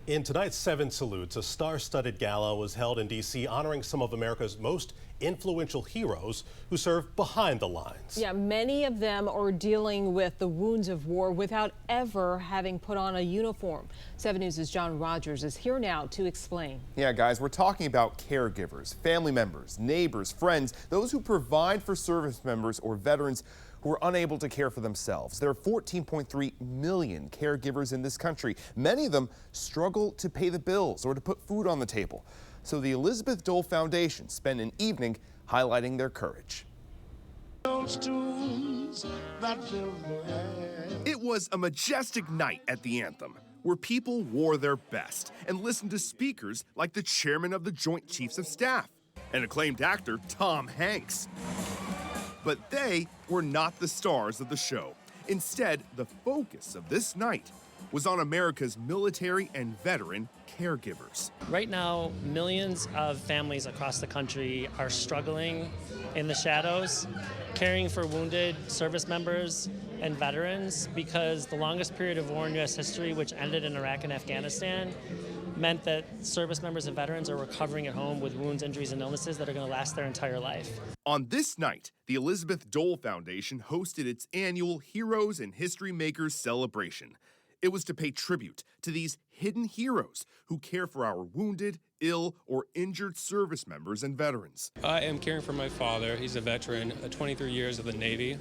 In tonight's 7 Salutes, a star-studded gala was held in D.C. honoring some of America's most influential heroes who serve behind the lines. Yeah, many of them are dealing with the wounds of war without ever having put on a uniform. 7 News' John Rogers is here now to explain. Yeah, guys, we're talking about caregivers, family members, neighbors, friends, those who provide for service members or veterans who are unable to care for themselves. There are 14.3 million caregivers in this country. Many of them struggle to pay the bills or to put food on the table. So the Elizabeth Dole Foundation spent an evening highlighting their courage. It was a majestic night at the Anthem, where people wore their best and listened to speakers like the chairman of the Joint Chiefs of Staff and acclaimed actor Tom Hanks. But they were not the stars of the show. Instead, the focus of this night was on America's military and veteran caregivers. Right now, millions of families across the country are struggling in the shadows, caring for wounded service members and veterans, because the longest period of war in U.S. history, which ended in Iraq and Afghanistan, meant that service members and veterans are recovering at home with wounds, injuries, and illnesses that are going to last their entire life. On this night, the Elizabeth Dole Foundation hosted its annual Heroes and History Makers celebration. It was to pay tribute to these hidden heroes who care for our wounded, ill, or injured service members and veterans. I am caring for my father. He's a veteran, 23 years of the Navy.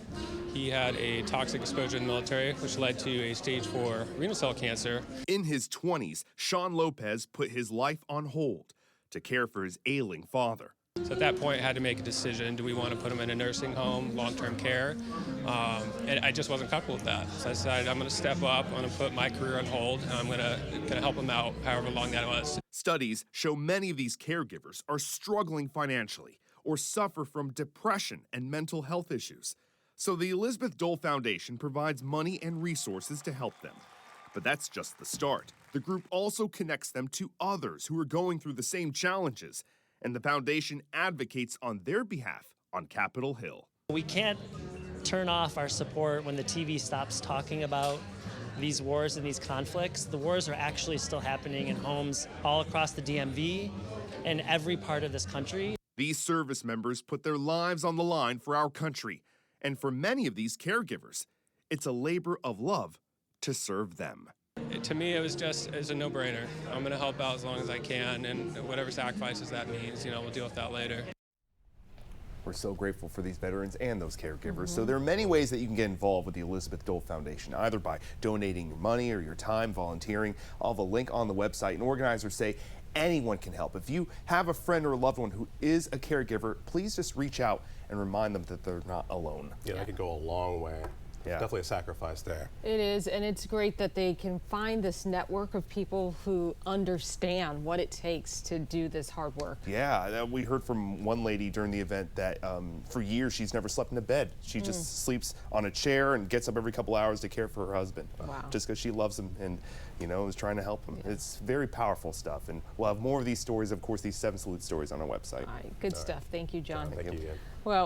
He had a toxic exposure in the military, which led to a stage 4 renal cell cancer. In his 20s, Sean Lopez put his life on hold to care for his ailing father. So at that point, I had to make a decision. Do we want to put him in a nursing home, long-term care? And I just wasn't comfortable with that. So I decided I'm going to step up, I'm going to put my career on hold, and I'm going to help him out however long that was. Studies show many of these caregivers are struggling financially or suffer from depression and mental health issues. So the Elizabeth Dole Foundation provides money and resources to help them. But that's just the start. The group also connects them to others who are going through the same challenges, and the foundation advocates on their behalf on Capitol Hill. We can't turn off our support when the TV stops talking about these wars and these conflicts. The wars are actually still happening in homes all across the DMV and every part of this country. These service members put their lives on the line for our country, and for many of these caregivers, it's a labor of love to serve them. To me, it was a no-brainer. I'm going to help out as long as I can, and whatever sacrifices that means, we'll deal with that later. We're so grateful for these veterans and those caregivers. So there are many ways that you can get involved with the Elizabeth Dole Foundation, either by donating your money or your time, volunteering. I'll have a link on the website, and organizers say anyone can help. If you have a friend or a loved one who is a caregiver, please just reach out and remind them that they're not alone. Yeah, that could go a long way. Yeah. Definitely a sacrifice there. It is, and it's great that they can find this network of people who understand what it takes to do this hard work. Yeah, we heard from one lady during the event that for years she's never slept in a bed. She just sleeps on a chair and gets up every couple hours to care for her husband. Wow. Just because she loves him and, is trying to help him. Yeah. It's very powerful stuff, and we'll have more of these stories, of course, these 7 Salute stories on our website. All right, good stuff. Thank you, John. Thank you. Well.